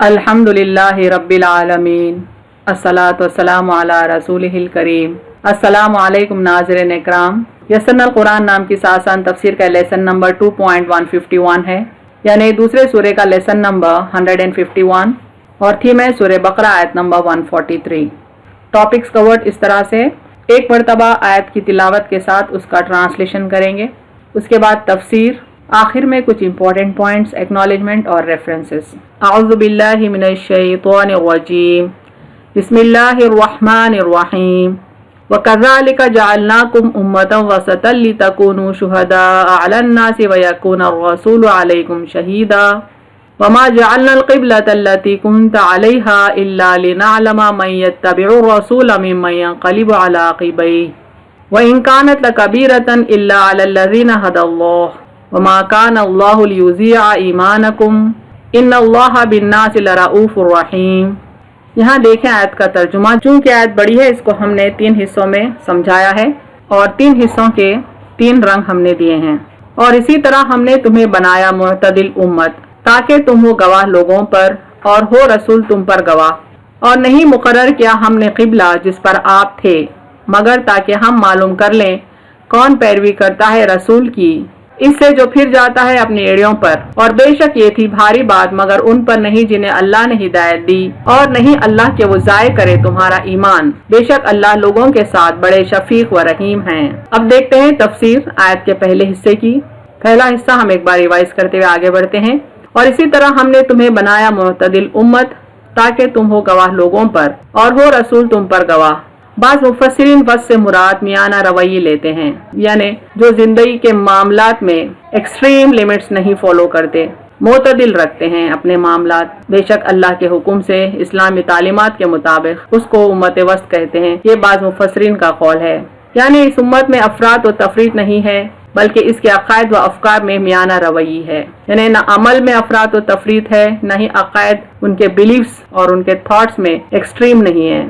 الحمدللہ رب العالمین، الصلاۃ والسلام علی رسولہ الکریم۔ السلام علیکم ناظرین اکرام۔ یسن القرآن نام کی آسان تفسیر کا لیسن نمبر 2.151 ہے، یعنی دوسرے سورے کا لیسن نمبر 151 اور تھیم ہے سورہ بقرہ آیت نمبر 143۔ ٹاپکس کورڈ اس طرح سے: ایک مرتبہ آیت کی تلاوت کے ساتھ اس کا ٹرانسلیشن کریں گے، اس کے بعد تفسیر، آخر میں کچھ امپورٹنٹ پوائنٹس، ایکنالجمنٹ اور ریفرنسز۔ اعوذ باللہ من الشیطان الرجیم، بسم اللہ الرحمن الرحیم۔ وَكَذَلِكَ جَعَلْنَاكُمْ أُمَّةً وَسَطًا لِتَكُونُوا شُهَدَاءَ عَلَى النَّاسِ وَيَكُونَ الرَّسُولُ عَلَيْكُمْ شَهِيدًا وَمَا جَعَلْنَا الْقِبْلَةَ الَّتِي كُنْتَ عَلَيْهَا إِلَّا لِنَعْلَمَ مَن يَتَّبِعُ الرَّسُولَ مِمَّن يَنقَلِبُ عَلَى عَقِبَيْهِ وَإِن كَانَتْ لَكَبِيرَةً إِلَّا عَلَى الَّذِينَ هَدَى اللَّهُ وَمَا كَانَ اللَّهُ لِيُضِيعَ إِيمَانَكُمْ إِنَّ اللَّهَ بِالنَّاسِ لَرَءُوفٌ رَحِيمٌ۔ یہاں دیکھیں آیت کا ترجمہ۔ چونکہ آیت بڑی ہے، اس کو ہم نے 3 حصوں میں سمجھایا ہے اور 3 حصوں کے 3 رنگ ہم نے دیے ہیں۔ اور اسی طرح ہم نے تمہیں بنایا معتدل امت، تاکہ تم ہو گواہ لوگوں پر اور ہو رسول تم پر گواہ، اور نہیں مقرر کیا ہم نے قبلہ جس پر آپ تھے، مگر تاکہ ہم معلوم کر لیں کون پیروی کرتا ہے رسول کی، اس سے جو پھر جاتا ہے اپنی ایڑیوں پر۔ اور بے شک یہ تھی بھاری بات مگر ان پر نہیں جنہیں اللہ نے ہدایت دی، اور نہیں اللہ کے وہ ضائع کرے تمہارا ایمان۔ بے شک اللہ لوگوں کے ساتھ بڑے شفیق و رحیم ہیں۔ اب دیکھتے ہیں تفسیر آیت کے پہلے حصے کی۔ پہلا حصہ ہم ایک بار ریوائز کرتے ہوئے آگے بڑھتے ہیں۔ اور اسی طرح ہم نے تمہیں بنایا معتدل امت، تاکہ تم ہو گواہ لوگوں پر اور ہو رسول تم پر گواہ۔ بعض مفسرین وصف سے مراد میانہ رویے لیتے ہیں، یعنی جو زندگی کے معاملات میں ایکسٹریم لیمٹس نہیں فالو کرتے، معتدل رکھتے ہیں اپنے معاملات۔ بے شک اللہ کے حکم سے اسلامی تعلیمات کے مطابق اس کو امت وسط کہتے ہیں۔ یہ بعض مفسرین کا قول ہے، یعنی اس امت میں افراط و تفریط نہیں ہے، بلکہ اس کے عقائد و افکار میں میانہ رویی ہے، یعنی نہ عمل میں افراط و تفریط ہے، نہ ہی عقائد، ان کے بلیفز اور ان کے تھاٹس میں ایکسٹریم نہیں ہے،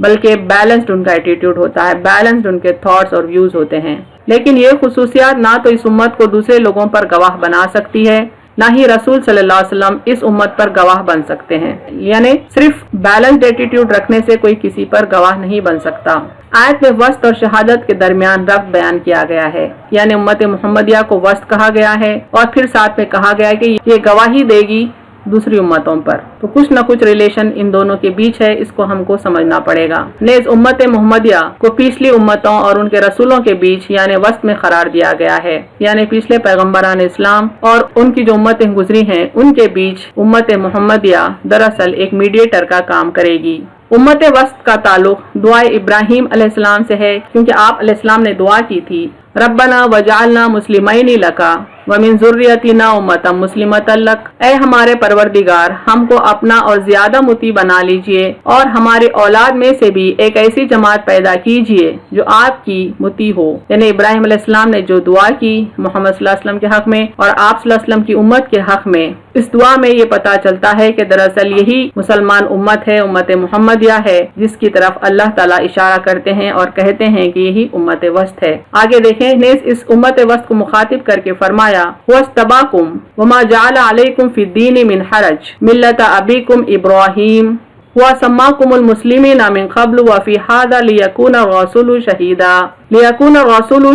بلکہ بیلنسڈ ان کا ایٹیٹیوڈ ہوتا ہے، بیلنسڈ ان کے تھاٹس اور ویوز ہوتے ہیں۔ لیکن یہ خصوصیات نہ تو اس امت کو دوسرے لوگوں پر گواہ بنا سکتی ہے، نہ ہی رسول صلی اللہ علیہ وسلم اس امت پر گواہ بن سکتے ہیں، یعنی صرف بیلنسڈ ایٹیٹیوڈ رکھنے سے کوئی کسی پر گواہ نہیں بن سکتا۔ آیت میں وسط اور شہادت کے درمیان ربط بیان کیا گیا ہے، یعنی امت محمدیہ کو وسط کہا گیا ہے، اور پھر ساتھ میں کہا گیا ہے کہ یہ گواہی دے گی دوسری امتوں پر، تو کچھ نہ کچھ ریلیشن ان دونوں کے بیچ ہے، اس کو ہم کو سمجھنا پڑے گا۔ نیز امت محمدیہ کو پچھلی امتوں اور ان کے رسولوں کے بیچ یعنی وسط میں قرار دیا گیا ہے، یعنی پچھلے پیغمبران اسلام اور ان کی جو امتیں گزری ہیں ان کے بیچ امت محمدیہ دراصل ایک میڈیٹر کا کام کرے گی۔ امت وسط کا تعلق دعائے ابراہیم علیہ السلام سے ہے، کیونکہ آپ علیہ السلام نے دعا کی تھی، ربنا وجعلنا مسلمین لکا ومن ذریتنا امۃ مسلمۃ لک، اے ہمارے پروردگار ہم کو اپنا اور زیادہ مطیع بنا لیجئے، اور ہماری اولاد میں سے بھی ایک ایسی جماعت پیدا کیجئے جو آپ کی مطیع ہو۔ یعنی ابراہیم علیہ السلام نے جو دعا کی محمد صلی اللہ علیہ وسلم کے حق میں اور آپ صلی اللہ علیہ وسلم کی امت کے حق میں، اس دعا میں یہ پتا چلتا ہے کہ دراصل یہی مسلمان امت ہے، امت محمدیہ ہے، جس کی طرف اللہ تعالیٰ اشارہ کرتے ہیں اور کہتے ہیں کہ یہی امت وسط ہے۔ آگے دیکھیں، نیز اس امت وسط کو مخاطب کر کے فرمایا وَاسْتَبَاكُمْ وَمَا جَعَلَ عَلَيْكُمْ فِي الدِّينِ مِنْ حَرَجٍ مِلَّةَ أَبِيكُمْ إِبْرَاهِيمَ وَسَمَّاكُمُ الْمُسْلِمِينَ مِنْ قَبْلُ وَفِي هَذَا لِيَكُونَ الرَّسُولُ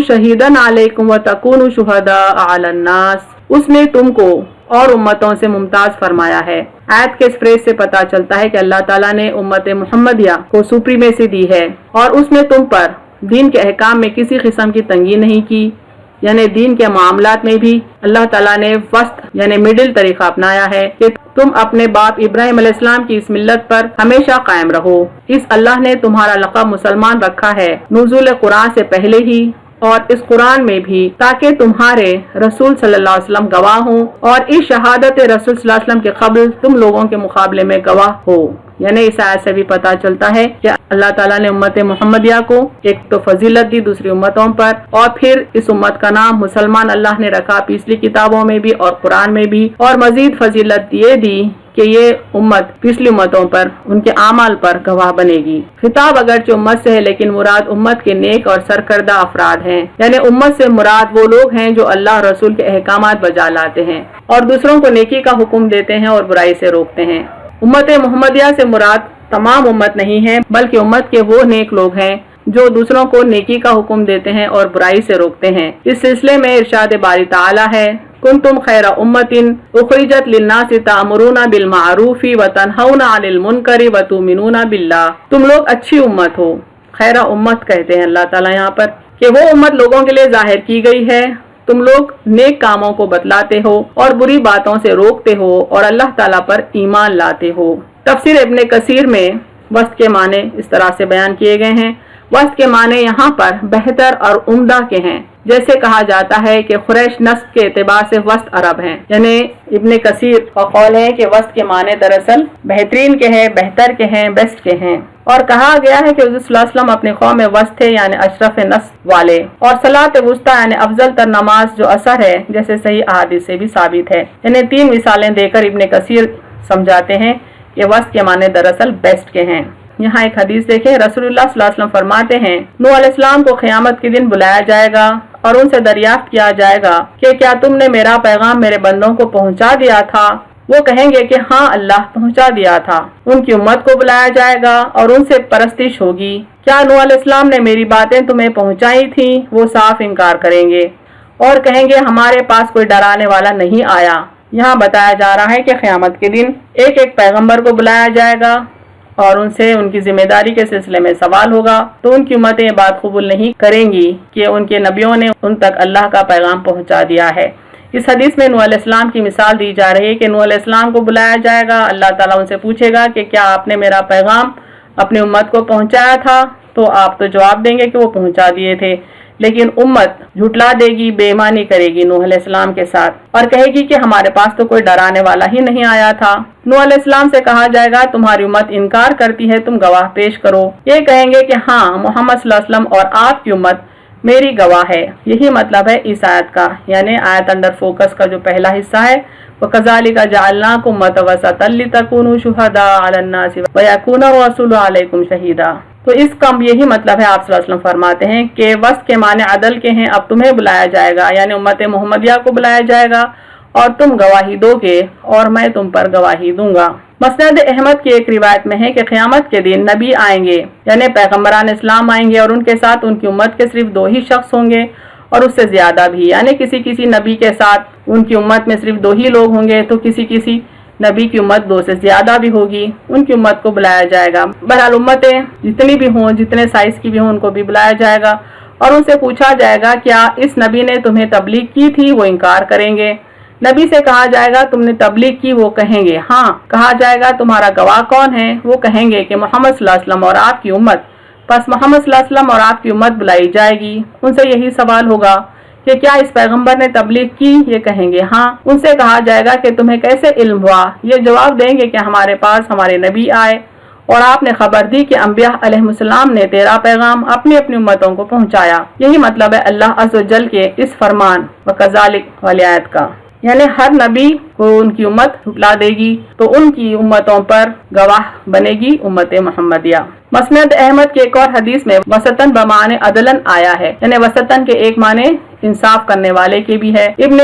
شَهِيدًا عَلَيْكُمْ وَتَكُونُوا شُهَدَاءَ عَلَى النَّاسِ۔ اس نے تم کو اور امتوں سے ممتاز فرمایا ہے۔ آیت کے اس فریز سے پتا چلتا ہے کہ اللہ تعالیٰ نے امت محمدیہ کو سپریمیسی دی ہے، اور اس نے تم پر دین کے احکام میں کسی قسم کی تنگی نہیں کی، یعنی دین کے معاملات میں بھی اللہ تعالیٰ نے وسط یعنی مڈل طریقہ اپنایا ہے کہ تم اپنے باپ ابراہیم علیہ السلام کی اس ملت پر ہمیشہ قائم رہو۔ اس اللہ نے تمہارا لقب مسلمان رکھا ہے نزول قرآن سے پہلے ہی اور اس قرآن میں بھی، تاکہ تمہارے رسول صلی اللہ علیہ وسلم گواہ ہوں، اور اس شہادت رسول صلی اللہ علیہ وسلم کے قبل تم لوگوں کے مقابلے میں گواہ ہو۔ یعنی اس آیت سے بھی پتا چلتا ہے کہ اللہ تعالیٰ نے امت محمدیہ کو ایک تو فضیلت دی دوسری امتوں پر، اور پھر اس امت کا نام مسلمان اللہ نے رکھا پچھلی کتابوں میں بھی اور قرآن میں بھی، اور مزید فضیلت یہ دی کہ یہ امت پچھلی امتوں پر ان کے اعمال پر گواہ بنے گی۔ خطاب اگرچہ امت سے ہے، لیکن مراد امت کے نیک اور سرکردہ افراد ہیں، یعنی امت سے مراد وہ لوگ ہیں جو اللہ اور رسول کے احکامات بجا لاتے ہیں اور دوسروں کو نیکی کا حکم دیتے ہیں اور برائی سے روکتے ہیں۔ امت محمدیہ سے مراد تمام امت نہیں ہے، بلکہ امت کے وہ نیک لوگ ہیں جو دوسروں کو نیکی کا حکم دیتے ہیں اور برائی سے روکتے ہیں۔ اس سلسلے میں ارشاد باری تعالی ہے، کنتم خیر امت اخرجت للناس تأمرون بالمعروف وتنہون عن المنکر وتؤمنون باللہ۔ تم لوگ اچھی امت ہو، خیر امت کہتے ہیں اللہ تعالیٰ یہاں پر کہ وہ امت لوگوں کے لیے ظاہر کی گئی ہے۔ تم لوگ نیک کاموں کو بتلاتے ہو اور بری باتوں سے روکتے ہو اور اللہ تعالیٰ پر ایمان لاتے ہو۔ تفسیر ابن کثیر میں وسط کے معنی اس طرح سے بیان کیے گئے ہیں۔ وسط کے معنی یہاں پر بہتر اور عمدہ کے ہیں، جیسے کہا جاتا ہے کہ قریش نسب کے اعتبار سے وسط عرب ہیں، یعنی ابن کثیر کا قول ہے کہ وسط کے معنی دراصل بہترین کے ہیں، بہتر کے ہیں، بیسٹ کے ہیں۔ اور کہا گیا ہے کہ حضور صلی اللہ علیہ وسلم اپنی قوم میں وسط تھے، یعنی اشرف نسب والے، اور صلاۃ وسطیٰ یعنی افضل تر نماز جو اثر ہے، جیسے صحیح احادیث سے بھی ثابت ہے۔ یعنی 3 مثالیں دے کر ابن کثیر سمجھاتے ہیں کہ وسط کے معنی دراصل بیسٹ کے ہیں۔ یہاں ایک حدیث دیکھیں، رسول اللہ صلی اللہ علیہ وسلم فرماتے ہیں، نوح علیہ السلام کو قیامت کے دن بلایا جائے گا اور ان سے دریافت کیا جائے گا کہ کیا تم نے میرا پیغام میرے بندوں کو پہنچا دیا تھا؟ وہ کہیں گے کہ ہاں اللہ پہنچا دیا تھا۔ ان کی امت کو بلایا جائے گا اور ان سے پرستش ہوگی، کیا نوح علیہ السلام نے میری باتیں تمہیں پہنچائی تھیں؟ وہ صاف انکار کریں گے اور کہیں گے ہمارے پاس کوئی ڈرانے والا نہیں آیا۔ یہاں بتایا جا رہا ہے کہ قیامت کے دن ایک ایک پیغمبر کو بلایا جائے گا اور ان سے ان کی ذمہ داری کے سلسلے میں سوال ہوگا، تو ان کی امتیں یہ بات قبول نہیں کریں گی کہ ان کے نبیوں نے ان تک اللہ کا پیغام پہنچا دیا ہے۔ اس حدیث میں نوح علیہ السلام کی مثال دی جا رہی ہے کہ نوح علیہ السلام کو بلایا جائے گا، اللہ تعالیٰ ان سے پوچھے گا کہ کیا آپ نے میرا پیغام اپنی امت کو پہنچایا تھا؟ تو آپ تو جواب دیں گے کہ وہ پہنچا دیے تھے، لیکن امت جھٹلا دے گی، بے ایمانی کرے گی نوح علیہ السلام کے ساتھ اور کہے گی کہ ہمارے پاس تو کوئی ڈرانے والا ہی نہیں آیا تھا۔ نوح علیہ السلام سے کہا جائے گا تمہاری امت انکار کرتی ہے، تم گواہ پیش کرو۔ یہ کہیں گے کہ ہاں محمد صلی اللہ علیہ وسلم اور آپ کی امت میری گواہ ہے۔ یہی مطلب ہے اس آیت کا، یعنی آیت انڈر فوکس کا جو پہلا حصہ ہے، وَكَذَلِكَ جَعَلْنَاكُمْ أُمَّةً وَسَطًا لِتَكُونُوا شُهَدَاءَ عَلَى النَّاسِ وَيَكُونَ الرَّسُولُ عَلَيْكُمْ شَهِيدًا۔ تو اس کا یہی مطلب ہے، آپ صلی اللہ علیہ وسلم فرماتے ہیں کہ وسط کے معنی عدل کے ہیں۔ اب تمہیں بلایا جائے گا، یعنی امت محمدیہ کو بلایا جائے گا اور تم گواہی دو گے اور میں تم پر گواہی دوں گا۔ مسند احمد کی ایک روایت میں ہے کہ قیامت کے دن نبی آئیں گے، یعنی پیغمبران اسلام آئیں گے اور ان کے ساتھ ان کی امت کے صرف 2 ہی شخص ہوں گے اور اس سے زیادہ بھی، یعنی کسی نبی کے ساتھ ان کی امت میں صرف 2 ہی لوگ ہوں گے تو کسی نبی کی امت 2 سے زیادہ بھی ہوگی، ان کی امت کو بلایا جائے گا۔ بہرحال امتیں جتنی بھی ہوں، جتنے سائز کی بھی ہوں، ان کو بھی بلایا جائے گا اور ان سے پوچھا جائے گا کیا اس نبی نے تمہیں تبلیغ کی تھی؟ وہ انکار کریں گے۔ نبی سے کہا جائے گا تم نے تبلیغ کی؟ وہ کہیں گے ہاں۔ کہا جائے گا تمہارا گواہ کون ہے؟ وہ کہیں گے کہ محمد صلی اللہ علیہ وسلم اور آپ کی امت۔ پس محمد صلی اللہ علیہ وسلم اور آپ کی امت بلائی جائے گی، ان سے یہی سوال ہوگا کہ کیا اس پیغمبر نے تبلیغ کی؟ یہ کہیں گے ہاں۔ ان سے کہا جائے گا کہ تمہیں کیسے علم ہوا؟ یہ جواب دیں گے کہ ہمارے پاس ہمارے نبی آئے اور آپ نے خبر دی کہ انبیاء علیہ السلام نے تیرا پیغام اپنی امتوں کو پہنچایا۔ یہی مطلب ہے اللہ عز و جل کے اس فرمان وَكَذَلِكَ والی آیت کا، یعنی ہر نبی کو ان کی امت جھٹلا دے گی تو ان کی امتوں پر گواہ بنے گی امت محمدیہ۔ مسند احمد کے ایک اور حدیث میں وسطن بمعنی عدلن آیا ہے، یعنی وسطن کے ایک معنی انصاف کرنے والے کے بھی ہے۔ ابن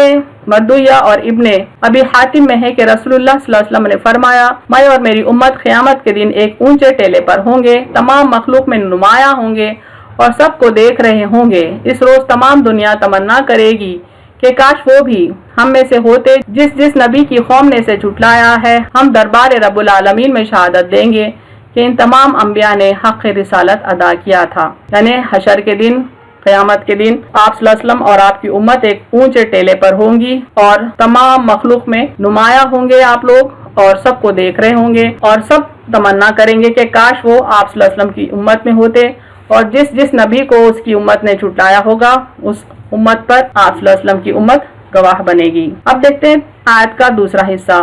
مردویہ اور ابن ابی حاتم میں ہے کہ رسول اللہ صلی اللہ علیہ وسلم نے فرمایا میں اور میری امت قیامت کے دن ایک اونچے ٹیلے پر ہوں گے، تمام مخلوق میں نمایاں ہوں گے اور سب کو دیکھ رہے ہوں گے۔ اس روز تمام دنیا تمنا کرے گی کہ کاش وہ بھی ہم میں سے ہوتے جس نبی کی قوم نے اسے جھٹلایا ہے۔ ہم دربار رب العالمین میں شہادت دیں گے کہ ان تمام انبیاء نے حق رسالت ادا کیا تھا۔ یعنی حشر کے دن، قیامت کے دن آپ صلی اللہ علیہ وسلم اور آپ کی امت ایک اونچے ٹیلے پر ہوں گی اور تمام مخلوق میں نمایاں ہوں گے آپ لوگ اور سب کو دیکھ رہے ہوں گے اور سب تمنا کریں گے کہ کاش وہ آپ صلی اللہ علیہ وسلم کی امت میں ہوتے اور جس نبی کو اس کی امت نے جھٹلایا ہوگا اس امت پر آپ صلی اللہ علیہ وسلم کی امت گواہ بنے گی۔ اب دیکھتے ہیں آیت کا دوسرا حصہ،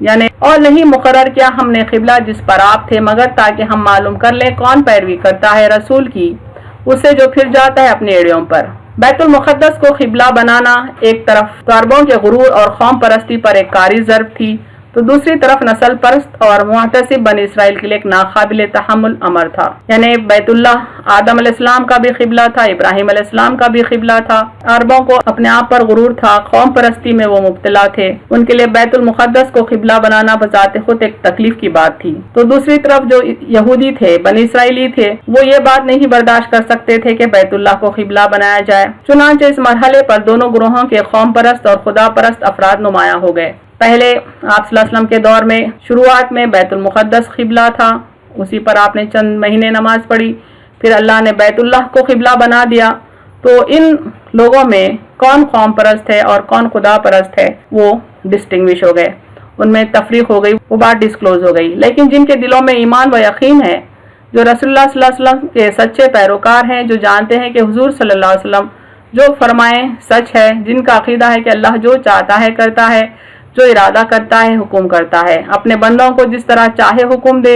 یعنی اور نہیں مقرر کیا ہم نے قبلہ جس پر آپ تھے مگر تاکہ ہم معلوم کر لیں کون پیروی کرتا ہے رسول کی اسے جو پھر جاتا ہے اپنی ایڑیوں پر۔ بیت المقدس کو قبلہ بنانا ایک طرف عربوں کے غرور اور قوم پرستی پر ایک کاری ضرب تھی، تو دوسری طرف نسل پرست اور معتصب بنی اسرائیل کے لیے ایک ناقابل تحمل امر تھا. یعنی بیت اللہ آدم علیہ السلام کا بھی قبلہ تھا، ابراہیم علیہ السلام کا بھی قبلہ تھا. عربوں کو اپنے آپ پر غرور تھا، قوم پرستی میں وہ مبتلا تھے، ان کے لیے بیت المقدس کو قبلہ بنانا بذات خود ایک تکلیف کی بات تھی. تو دوسری طرف جو یہودی تھے، بنی اسرائیلی تھے، وہ یہ بات نہیں برداشت کر سکتے تھے کہ بیت اللہ کو قبلہ بنایا جائے. چنانچہ اس مرحلے پر دونوں گروہوں کے قوم پرست اور خدا پرست افراد نمایاں ہو گئے. پہلے آپ صلی اللہ علیہ وسلم کے دور میں شروعات میں بیت المقدس قبلہ تھا، اسی پر آپ نے چند مہینے نماز پڑھی، پھر اللہ نے بیت اللہ کو قبلہ بنا دیا. تو ان لوگوں میں کون قوم پرست ہے اور کون خدا پرست ہے وہ ڈسٹنگوش ہو گئے، ان میں تفریق ہو گئی، وہ بات ڈسکلوز ہو گئی. لیکن جن کے دلوں میں ایمان و یقین ہے، جو رسول اللہ صلی اللہ علیہ وسلم کے سچے پیروکار ہیں، جو جانتے ہیں کہ حضور صلی اللہ علیہ وسلم جو فرمائیں سچ ہے، جن کا عقیدہ ہے کہ اللہ جو چاہتا ہے کرتا ہے، جو ارادہ کرتا ہے حکم کرتا ہے، اپنے بندوں کو جس طرح چاہے حکم دے،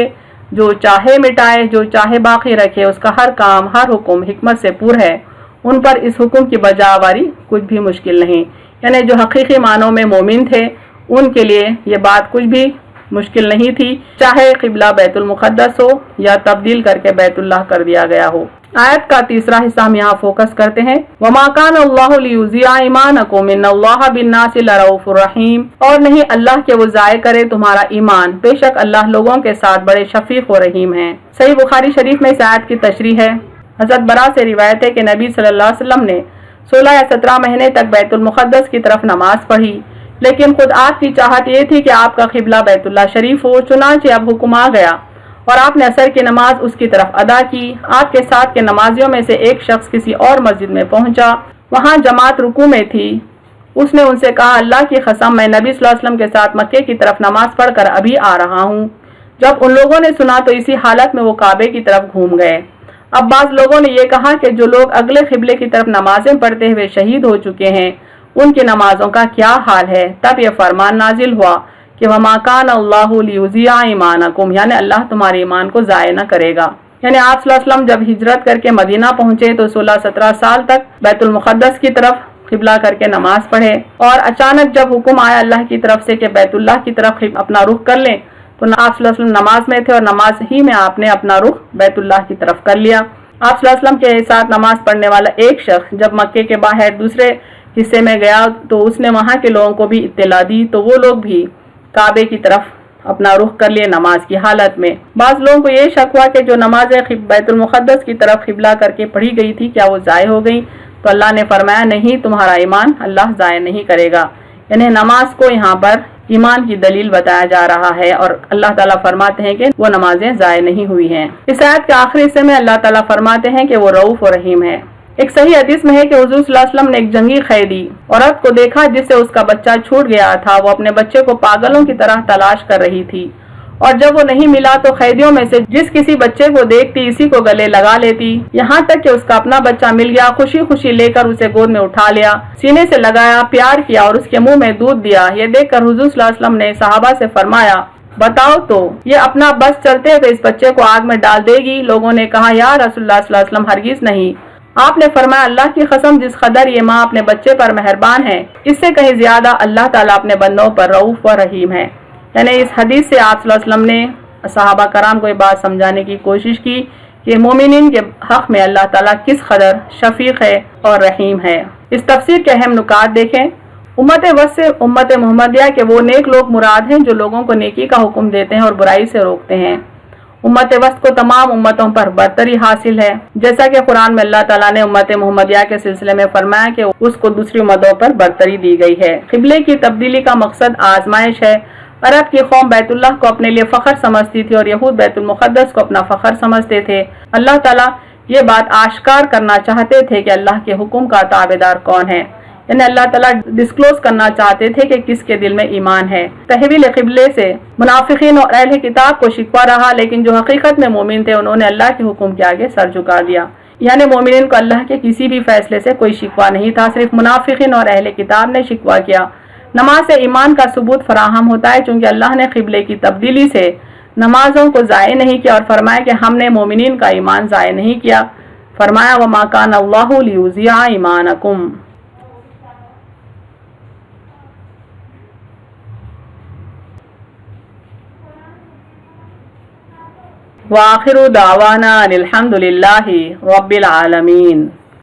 جو چاہے مٹائے، جو چاہے باقی رکھے، اس کا ہر کام ہر حکم حکمت سے پور ہے، ان پر اس حکم کی بجا آوری کچھ بھی مشکل نہیں. یعنی جو حقیقی معنوں میں مومن تھے ان کے لیے یہ بات کچھ بھی مشکل نہیں تھی، چاہے قبلہ بیت المقدس ہو یا تبدیل کر کے بیت اللہ کر دیا گیا ہو. آیت کا تیسرا حصہ ہم یہاں فوکس کرتے ہیں. وَمَا كَانَ اللَّهُ لِيُضِيعَ إِيمَانَكُمْ إِنَّ اللَّهَ بِالنَّاسِ لَرَءُوفٌ رَحِيمٌ. اور نہیں اللہ کہ وہ ضائع کرے تمہارا ایمان، بے شک اللہ لوگوں کے ساتھ بڑے شفیق و رحیم ہیں. صحیح بخاری شریف میں اس آیت کی تشریح ہے. حضرت برا سے روایت ہے کہ نبی صلی اللہ علیہ وسلم نے 16 یا 17 مہینے تک بیت المقدس کی طرف نماز پڑھی، لیکن خود آپ کی چاہت یہ تھی کہ آپ کا قبلہ بیت اللہ شریف ہو. چنانچہ اب حکم آ گیا اور آپ نے عصر کی نماز اس کی طرف ادا کی. آپ کے ساتھ کے نمازیوں میں سے ایک شخص کسی اور مسجد میں پہنچا، وہاں جماعت رکوع میں تھی. اس نے ان سے کہا، اللہ کی قسم میں نبی صلی اللہ علیہ وسلم کے ساتھ مکے کی طرف نماز پڑھ کر ابھی آ رہا ہوں. جب ان لوگوں نے سنا تو اسی حالت میں وہ کعبے کی طرف گھوم گئے. اب بعض لوگوں نے یہ کہا کہ جو لوگ اگلے قبلے کی طرف نمازیں پڑھتے ہوئے شہید ہو چکے ہیں ان کی نمازوں کا کیا حال ہے. تب یہ فرمان نازل ہوا کہ وَمَا كَانَ اللَّهُ لِيُضِيعَ إِيمَانَكُمْ، یعنی اللہ تمہارے ایمان کو ضائع نہ کرے گا. یعنی آپ صلی اللہ علیہ وسلم جب ہجرت کر کے مدینہ پہنچے تو 16-17 سال تک بیت المقدس کی طرف قبلہ کر کے نماز پڑھے، اور اچانک جب حکم آیا اللہ کی طرف سے کہ بیت اللہ کی طرف اپنا رخ کر لیں تو آپ صلی اللہ علیہ وسلم نماز میں تھے اور نماز ہی میں آپ نے اپنا رخ بیت اللہ کی طرف کر لیا. آپ صلی اللہ علیہ وسلم کے ساتھ نماز پڑھنے والا ایک شخص جب مکے کے باہر دوسرے حصے میں گیا تو اس نے وہاں کے لوگوں کو بھی اطلاع دی تو وہ لوگ بھی کعبے کی طرف اپنا رخ کر لیے نماز کی حالت میں. بعض لوگوں کو یہ شک ہوا کہ جو نمازیں بیت المقدس کی طرف قبلہ کر کے پڑھی گئی تھی کیا وہ ضائع ہو گئی؟ تو اللہ نے فرمایا نہیں، تمہارا ایمان اللہ ضائع نہیں کرے گا. یعنی نماز کو یہاں پر ایمان کی دلیل بتایا جا رہا ہے اور اللہ تعالیٰ فرماتے ہیں کہ وہ نمازیں ضائع نہیں ہوئی ہیں. اس آیت کے آخری حصے میں اللہ تعالیٰ فرماتے ہیں کہ وہ رؤوف و رحیم ہے. ایک صحیح حدیث میں ہے کہ حضور صلی اللہ علیہ وسلم نے ایک جنگی قیدی عورت کو دیکھا جس سے اس کا بچہ چھوٹ گیا تھا. وہ اپنے بچے کو پاگلوں کی طرح تلاش کر رہی تھی اور جب وہ نہیں ملا تو قیدیوں میں سے جس کسی بچے کو دیکھتی اسی کو گلے لگا لیتی، یہاں تک کہ اس کا اپنا بچہ مل گیا. خوشی خوشی لے کر اسے گود میں اٹھا لیا، سینے سے لگایا، پیار کیا اور اس کے منہ میں دودھ دیا. یہ دیکھ کر حضور صلی اللہ علیہ وسلم نے صحابہ سے فرمایا، بتاؤ تو یہ اپنا بس چلتے ہوئے اس بچے کو آگ میں ڈال دے گی؟ لوگوں نے کہا، یا رسول اللہ صلی اللہ علیہ وسلم ہرگز نہیں. آپ نے فرمایا، اللہ کی قسم جس قدر یہ ماں اپنے بچے پر مہربان ہے اس سے کہیں زیادہ اللہ تعالیٰ اپنے بندوں پر رؤوف و رحیم ہے. یعنی اس حدیث سے آپ صلی اللہ علیہ وسلم نے صحابہ کرام کو یہ بات سمجھانے کی کوشش کی کہ مومنین کے حق میں اللہ تعالیٰ کس قدر شفیق ہے اور رحیم ہے. اس تفسیر کے اہم نکات دیکھیں. امت وسط سے امت محمدیہ کے وہ نیک لوگ مراد ہیں جو لوگوں کو نیکی کا حکم دیتے ہیں اور برائی سے روکتے ہیں. امت وسط کو تمام امتوں پر برتری حاصل ہے، جیسا کہ قرآن میں اللہ تعالیٰ نے امت محمدیہ کے سلسلے میں فرمایا کہ اس کو دوسری امتوں پر برتری دی گئی ہے. قبلے کی تبدیلی کا مقصد آزمائش ہے. عرب کی قوم بیت اللہ کو اپنے لیے فخر سمجھتی تھی اور یہود بیت المقدس کو اپنا فخر سمجھتے تھے. اللہ تعالیٰ یہ بات آشکار کرنا چاہتے تھے کہ اللہ کے حکم کا تابعدار کون ہے. یعنی اللہ تعالیٰ ڈسکلوز کرنا چاہتے تھے کہ کس کے دل میں ایمان ہے. تحویل قبلے سے منافقین اور اہل کتاب کو شکوہ رہا، لیکن جو حقیقت میں مومن تھے انہوں نے اللہ کے حکم کے آگے سر جھکا دیا. یعنی مومنین کو اللہ کے کسی بھی فیصلے سے کوئی شکوہ نہیں تھا، صرف منافقین اور اہل کتاب نے شکوہ کیا. نماز سے ایمان کا ثبوت فراہم ہوتا ہے چونکہ اللہ نے قبلے کی تبدیلی سے نمازوں کو ضائع نہیں کیا اور فرمایا کہ ہم نے مومنین کا ایمان ضائع نہیں کیا. فرمایا وَمَا كَانَ اللَّهُ لِيُضِيعَ إِيمَانَكُمْ. وآخر دعوانا الحمد للہ رب العالمین۔